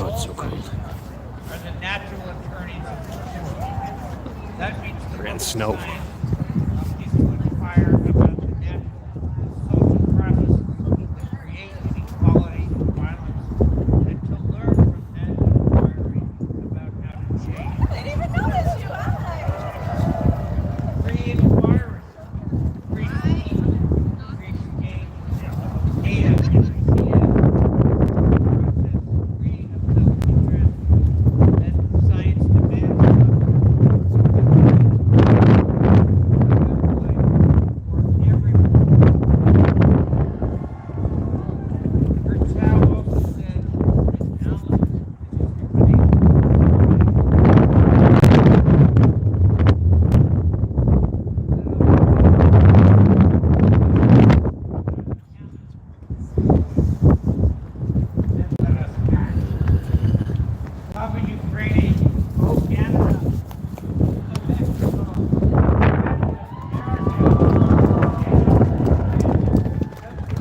Oh, it's so cold. Are the natural attorneys of the community. That means the And book snow. of science is to inquire about the natural and social processes that create inequality and violence, and to learn from that inquiry about how to change. I didn't even notice you. Hi. Free inquiry, free speech, free exchange of data and ideas, process free of self-interest that science demands of us. For everyone. Kurtzau also said, and Alan, which is Papa Ukraine, oh Canada, oh Mexico,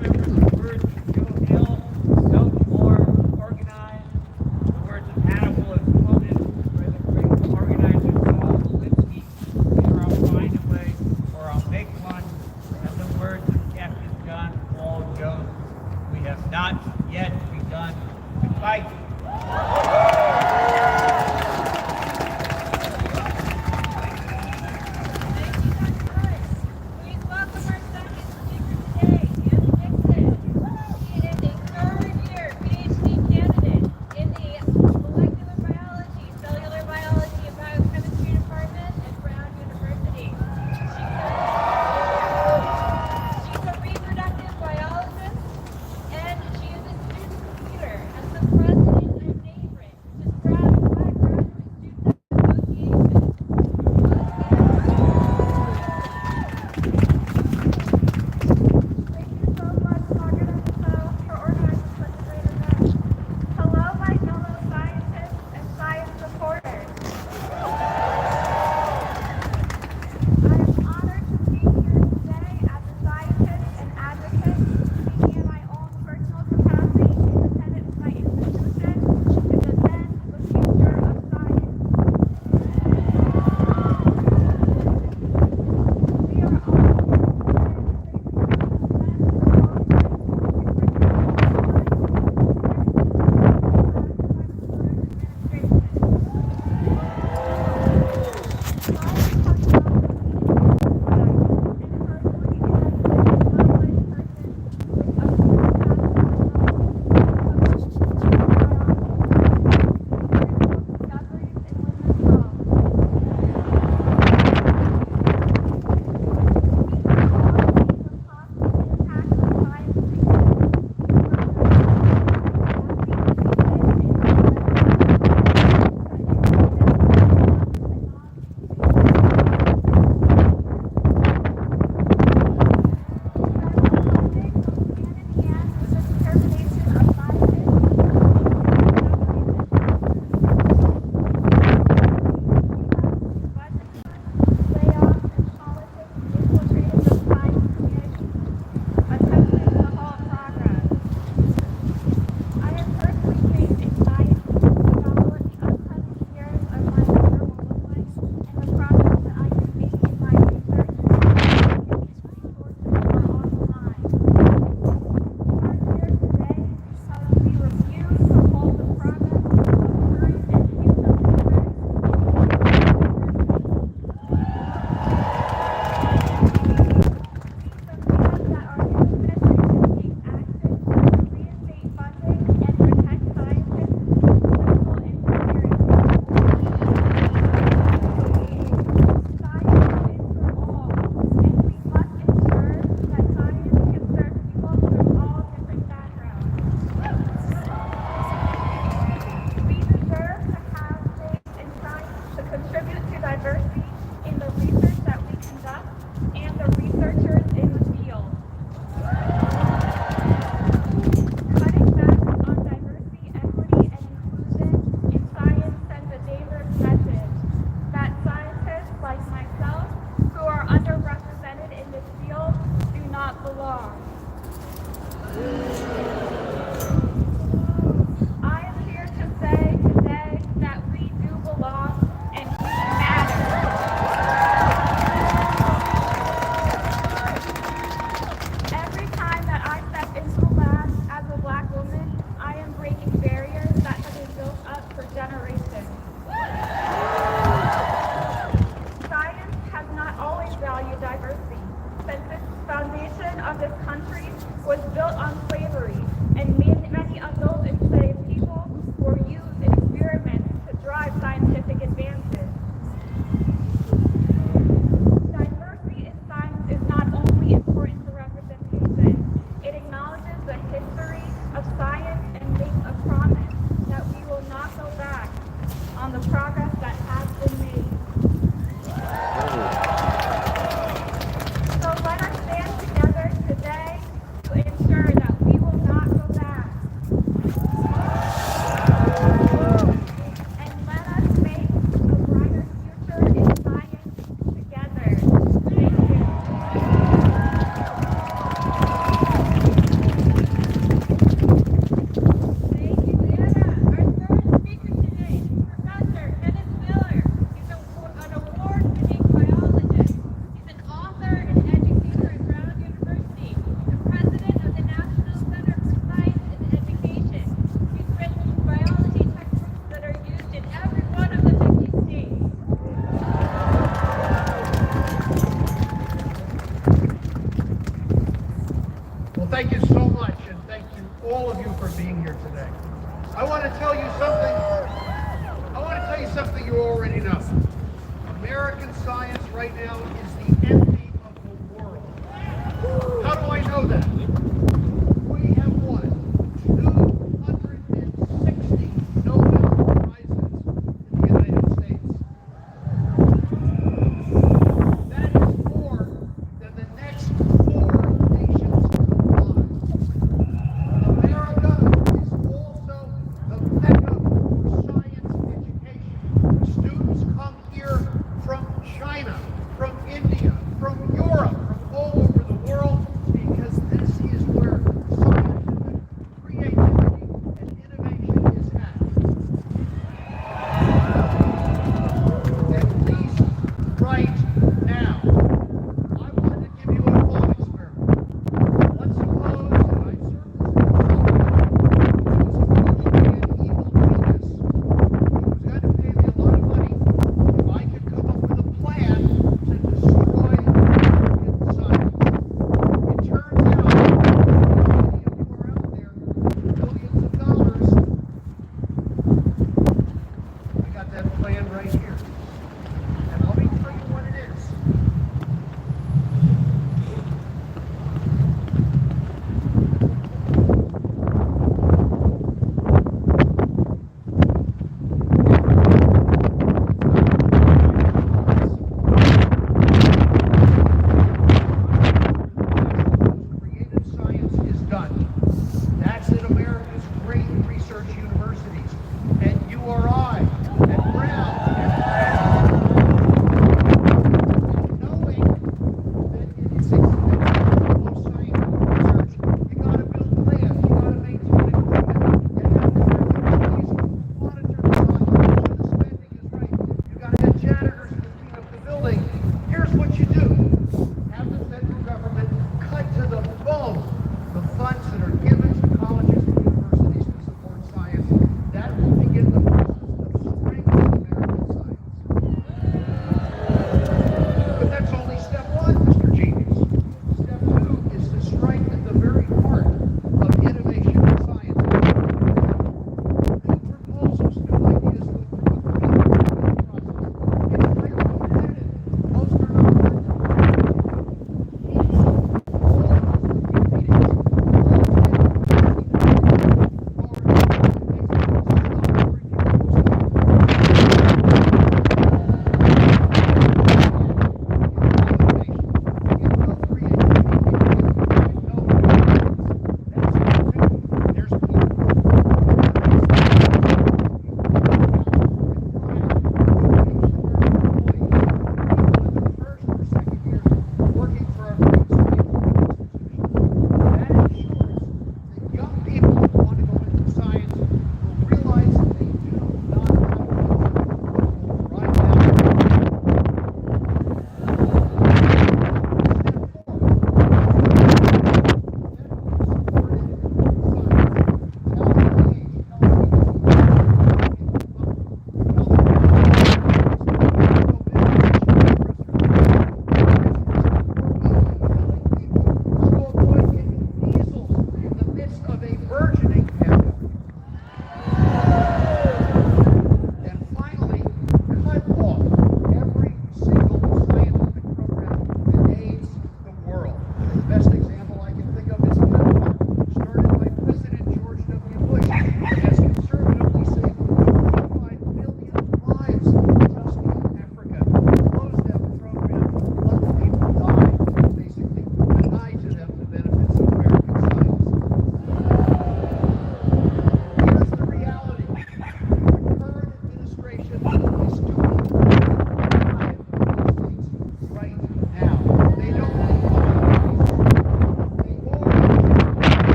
remember the words of Joe Hill, felt more organized. The words of Hannibal as quoted by the great organizer Saul Alinsky, either I'll find a way or I'll make one. And the words of Captain John Paul Jones, we have not yet begun to fight. Please welcome our second speaker today, Andy Nixon. He is a third-year PhD candidate in the Molecular Biology, Cellular Biology, and Biochemistry Department at Brown University. She's a reproductive biologist, and she is a student leader as the president of NABRIT, which is Black Graduate Student Association. Thank you so much, Margaret and Michelle, for organizing such a great event. Hello, my fellow scientists and science supporters. I am honored to be here today as a scientist and advocate, speaking in my own personal capacity, independent of my institution. I want to tell you something. I want to tell you something you already know. American science right now is the envy of the world. How do I know that? We have won 260 Nobel Prizes in the United States. That is more than the next 4 nations combined. America is also the mecca for science education. Students come here from China, from India, from Europe, from all over the world, because this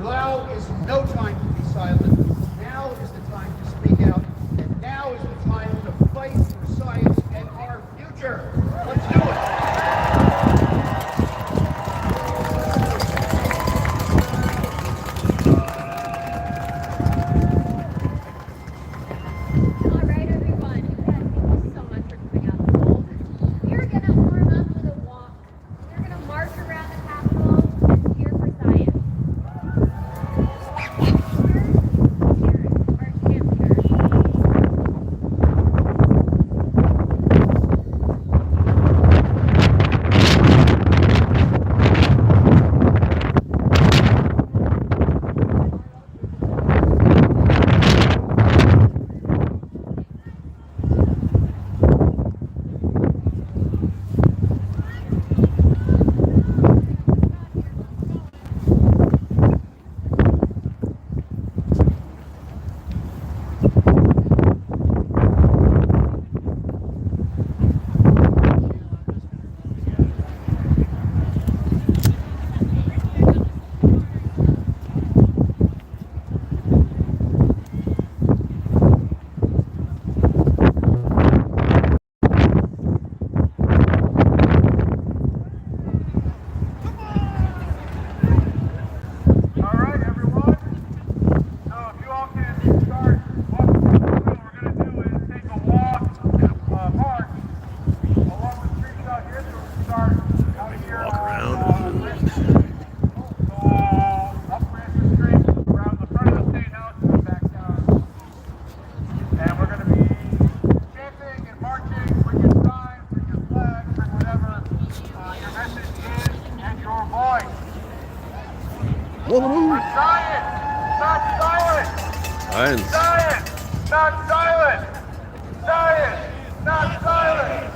Now is no time to be silent. Now is the time to speak out. And now is the time to fight for science and our future. Let's do it. All right, everyone. Again, thank you so much for coming out the cold. We're gonna warm up with a walk. We're gonna march around the Capitol and cheer for science. Our chancellor. All right, everyone. So if you all can start walking through the field, what we're going to do is take a walk and march along the streets out here. So we'll start out here on Francis Street. So up Francis Street, around the front of the State House, and back down. And we're going to be chanting and marching. Bring your signs, bring your flags, bring whatever your message is and your voice. For science, not silent. Science. Science, not silent. Science, not silent.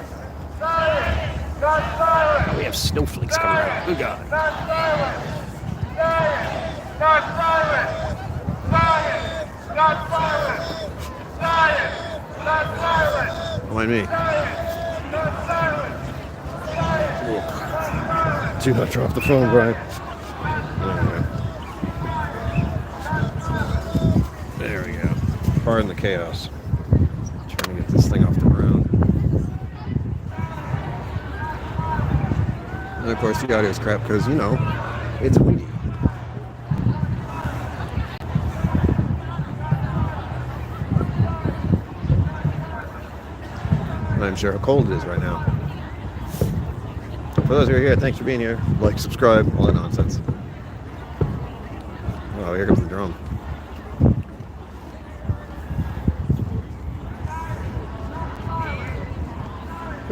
Science, not silent. We have snowflakes coming out. Oh God. Not silent. Science, not silent. Science, not silent. Science, not silent. Don't mind me. Science, not silent. Science, not silent. Do not drop the phone, Brian. There we go. Pardon the chaos. Trying to get this thing off the ground. And of course the audio's crap because, you know, it's windy. And I'm sure how cold it is right now. For those who are here, thanks for being here. Like, subscribe, all that nonsense. Oh, here comes the drum.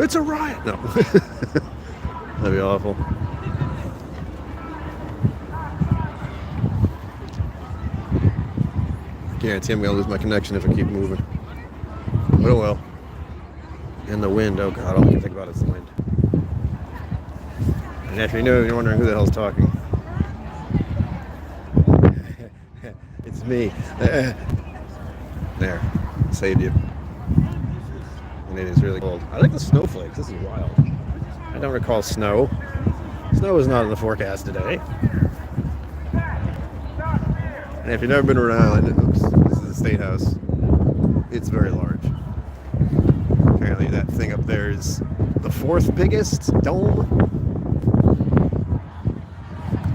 It's a riot! No. That'd be awful. Guarantee I'm gonna lose my connection if I keep moving. But oh well. And the wind, oh God, all I can think about is the wind. And if you know, you're wondering who the hell's talking. It's me. There. Saved you. And it is really cold. I like the snowflakes. This is wild. I don't recall snow. Snow is not in the forecast today. And if you've never been to Rhode Island, oops, this is the State House. It's very large. Apparently that thing up there is the 4th biggest dome.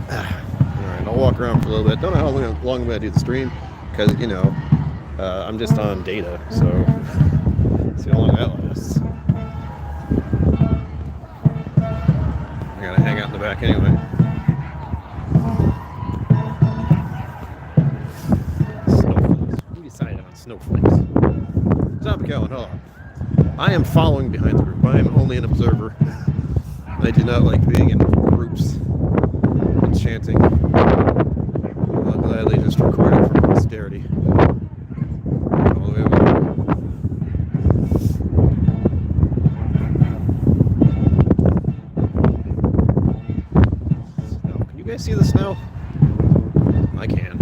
Alright, I'll walk around for a little bit. Don't know how long I'm going to do the stream, because, you know, I'm just on data, so see how long that lasts. I gotta hang out in the back anyway. Snowflakes. Who decided on snowflakes? Stop going, hold on. I am following behind the group. I am only an observer. I do not like being in groups and chanting. I'll gladly just record it for posterity. All the way over there. Snow. Can you guys see the snow? I can.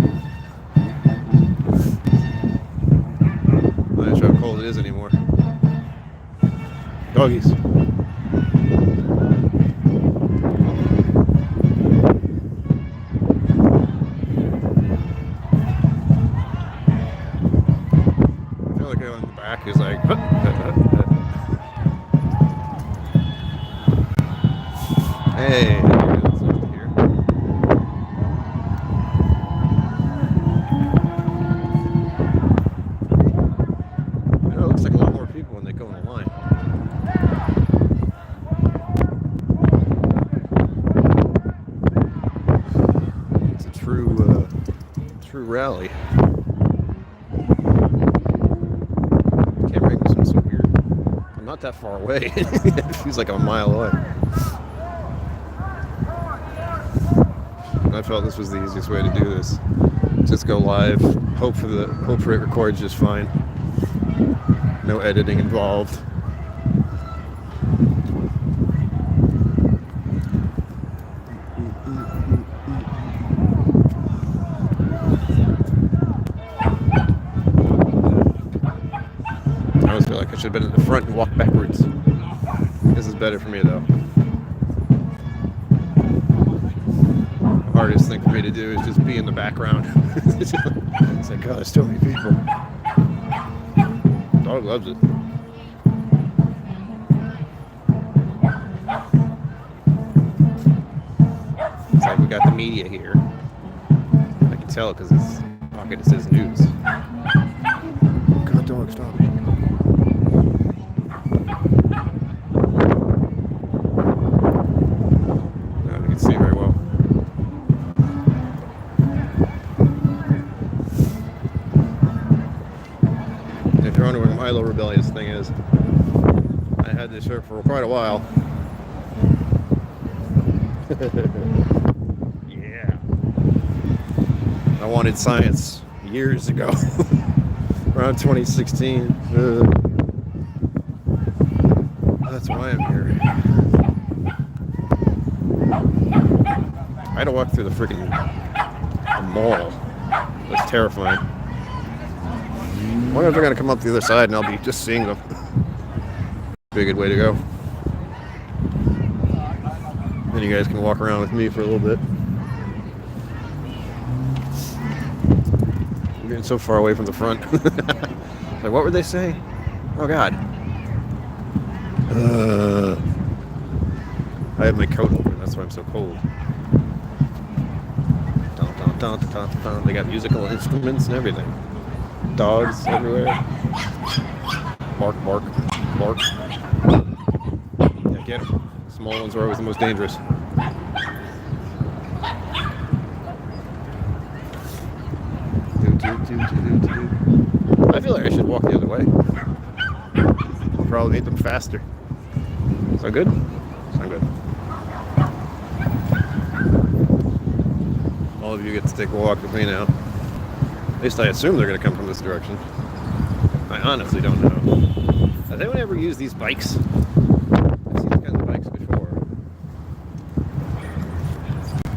I'm not sure how cold it is anymore. Doggies. track. He's like, hey, what's over here? You know, it looks like a lot more people when they go in the line. It's a true rally. Camera angles are so weird. I'm not that far away. It feels like I'm a mile away. I felt this was the easiest way to do this. Just go live, hope for it records just fine. No editing involved. I always feel like I should have been in the front and walked backwards. This is better for me though. The hardest thing for me to do is just be in the background. It's like, God, there's so many people. Dog loves it. It's like we got the media here. I can tell because it's pocket it says news. God, dog, stop it. You can see very well. If you're wondering what my little rebellious thing is, I had this shirt for quite a while. Yeah. I wanted science years ago, around 2016. That's why I'm here. I had to walk through the freaking mall. That's terrifying. I wonder if they're going to come up the other side and I'll be just seeing them. Be a good way to go. Then you guys can walk around with me for a little bit. I'm getting so far away from the front. Like, what would they say? Oh, God. I have my coat open. That's why I'm so cold. They got musical instruments and everything. Dogs everywhere. Bark, bark, bark. Yeah, get them. Small ones are always the most dangerous. I feel like I should walk the other way. I'll probably make them faster. Sound good? Sound good. All of you get to take a walk with me now. At least I assume they're going to come from this direction. I honestly don't know. Has anyone ever used these bikes? I've seen these kinds of bikes before.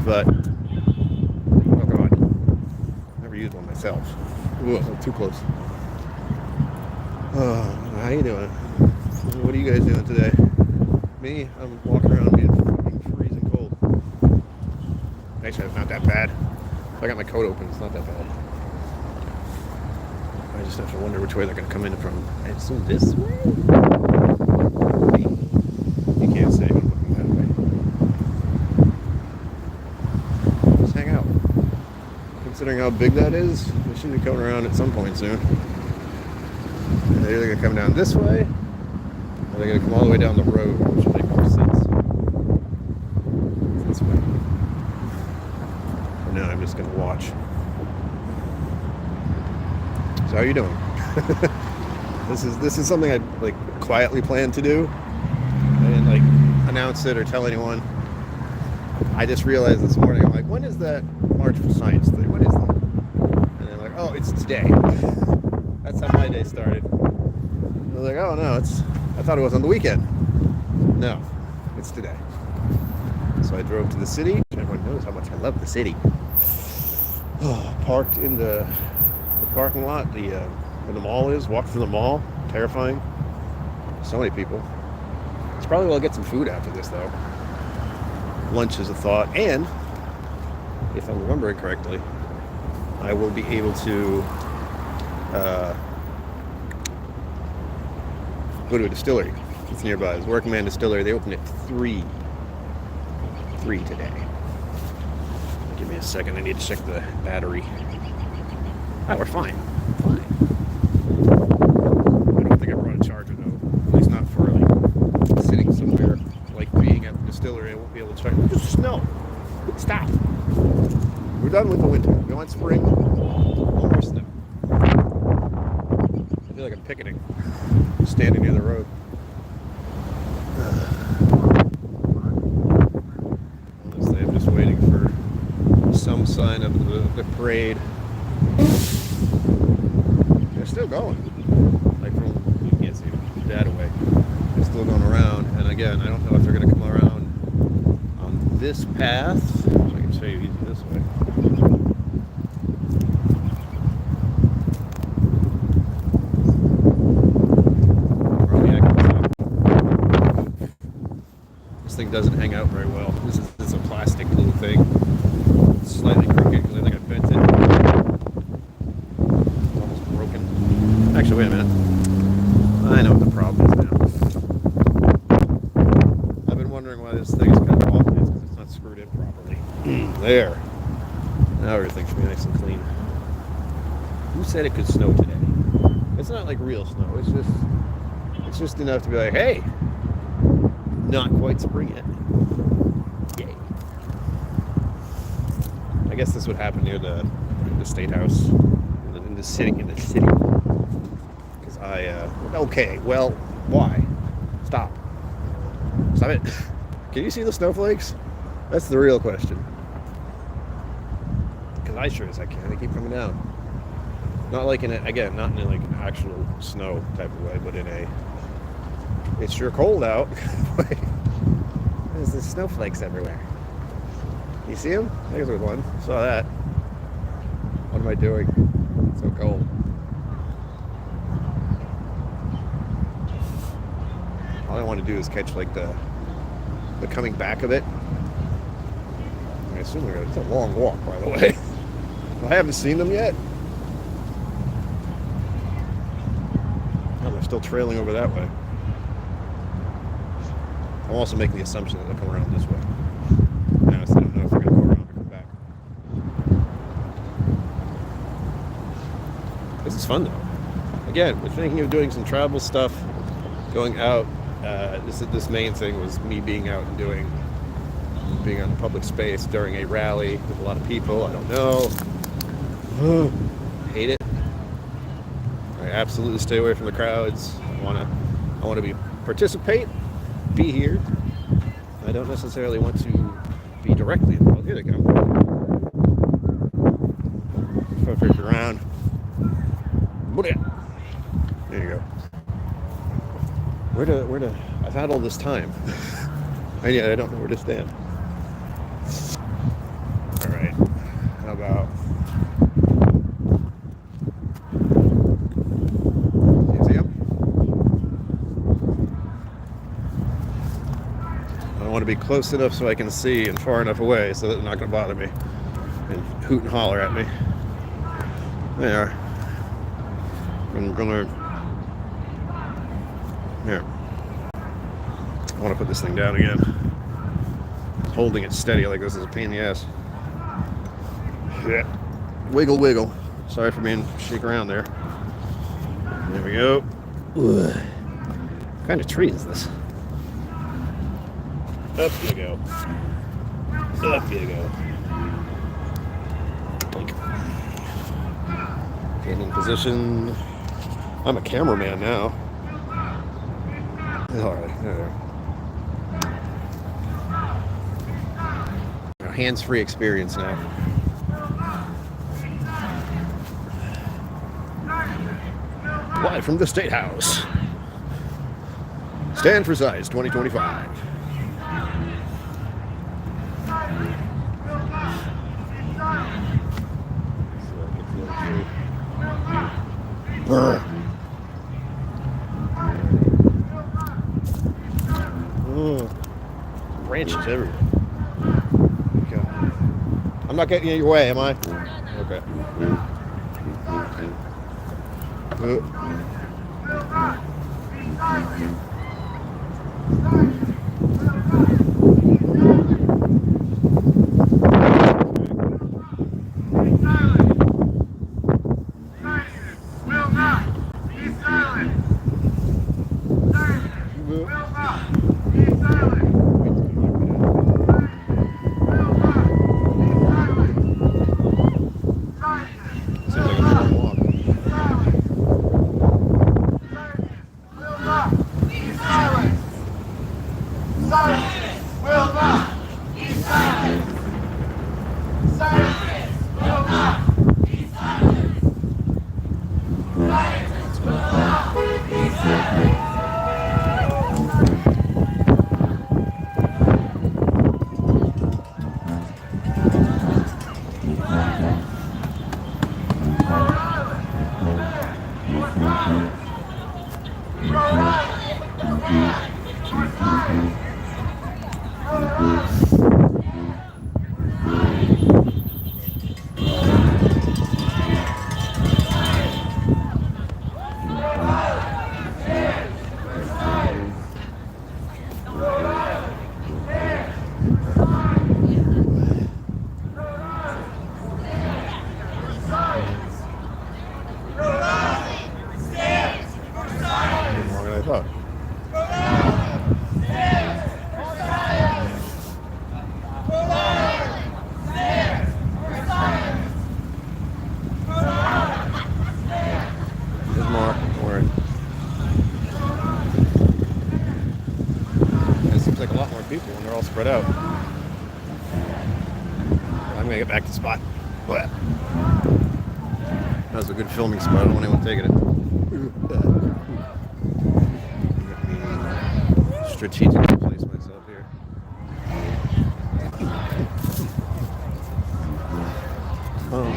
But, oh God, never used one myself. Ooh, too close. Oh, how you doing? What are you guys doing today? Me, I'm walking around being fucking freezing cold. Actually, it's not that bad. I got my coat open, it's not that bad. I just have to wonder which way they're going to come in from. I assume this way? You can't say I'm looking that way. Just hang out. Considering how big that is, they should be coming around at some point soon. They're either going to come down this way, or they're going to come all the way down the road, which will make more sense. This way. For now, I'm just going to watch. So how are you doing? This is something I like quietly planned to do. I didn't like announce it or tell anyone. I just realized this morning, I'm like, when is that March for Science Day? When is that? And I'm like, oh, it's today. That's how my day started. I was like, oh no, I thought it was on the weekend. No, it's today. So I drove to the city. Everyone knows how much I love the city. Oh, parked in the parking lot, where the mall is, walked through the mall, terrifying. So many people. It's probably will get some food after this though. Lunch is a thought, and if I'm remembering correctly, I will be able to go to a distillery. It's nearby. It's Workman Distillery. They open at 3 today. Give me a second. I need to check the battery. Oh, we're fine. Fine. I don't think I brought a charger though. At least not for like sitting somewhere, like being at the distillery. I won't be able to check. Just snow. Stop. We're done with the winter. We want spring. No more snow. I feel like I'm picketing. Standing near the road. Honestly, I'm just waiting for some sign of the parade. They're still going. Like from, you can't see that away. They're still going around. And again, I don't know if they're going to come around on this path. So I can show you easy this way. This thing doesn't hang out very well. This is a plastic little thing. It's slightly crooked because I think I bent it. It's almost broken. Actually, wait a minute. I know what the problem is now. I've been wondering why this thing is kind of off. It's because it's not screwed in properly. There. Now everything should be nice and clean. Who said it could snow today? It's not like real snow. It's just enough to be like, hey, not quite spring yet. Yay. I guess this would happen near the State House in the city. Because okay, well, why? Stop it. Can you see the snowflakes? That's the real question. Because I sure as I can. They keep coming down. Not like not in like an actual snow type of way, but in a it's sure cold out. There's the snowflakes everywhere. You see them? There's one. Saw that. What am I doing? It's so cold. All I want to do is catch like the coming back of it. I assume it's a long walk, by the way. I haven't seen them yet. Oh, they're still trailing over that way. I'm also making the assumption that they'll come around this way. I honestly don't know if they're going to go around or come back. This is fun though. Again, we're thinking of doing some travel stuff, going out. This main thing was me being out and being on public space during a rally with a lot of people. I don't know. Hate it. I absolutely stay away from the crowds. I want to participate. Be here. I don't necessarily want to be directly involved. Here they go. Perfect around. There you go. Where to? I've had all this time. And yet I don't know where to stand. All right. How about? I want to be close enough so I can see and far enough away so that they're not going to bother me and hoot and holler at me. They are. I'm gonna. Here. I want to put this thing down again. Holding it steady like this is a pain in the ass. Yeah. Wiggle, wiggle. Sorry for being shake around there. There we go. Ugh. What kind of tree is this? Up you go. Up you go. Get in position. I'm a cameraman now. Alright, there. Hands-free experience now. Live from the State House. Stand for Size 2025. Branches everywhere. Okay. I'm not getting in your way, am I? Okay. Seems like a long walk. Longer than I thought. There's more. Don't worry. It seems like a lot more people when they're all spread out. I'm gonna get back to the spot. But that was a good filming spot. I don't want anyone taking it. Strategically place myself here. Oh,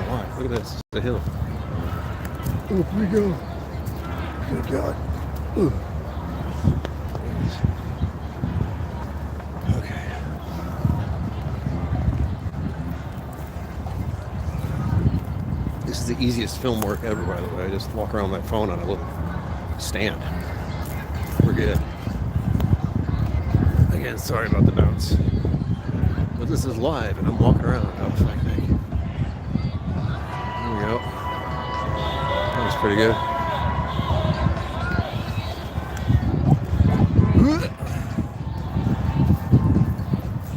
wow. Look at this. It's the hill. Up we go. Good God. Ooh. Okay. This is the easiest film work ever, by the way. I just walk around with my phone on a little stand. We're good. Again, sorry about the bounce. But this is live and I'm walking around. Oh, fuck me. There we go. That was pretty good.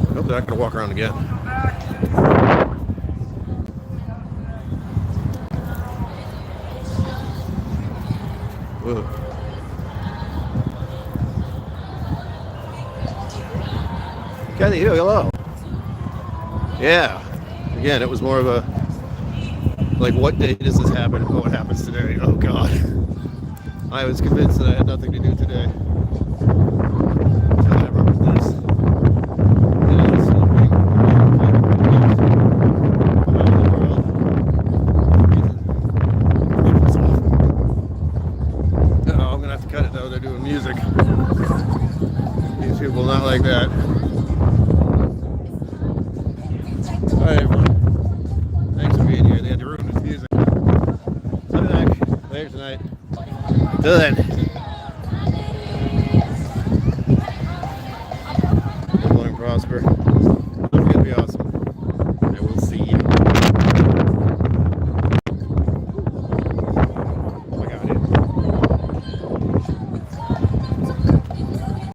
I hope they're not going to walk around again. Whoa. Kathy, hello. Yeah. Again, it was more of a, like, what day does this happen? Oh, what happens today? Oh, God. I was convinced that I had nothing to do today. Until I remembered this. And I was sleeping around the world. Uh-oh, I'm going to have to cut it, though. They're doing music. These people not like that. Alright, everyone. Thanks for being here. They had to ruin the music. I'll be back later tonight. Till then.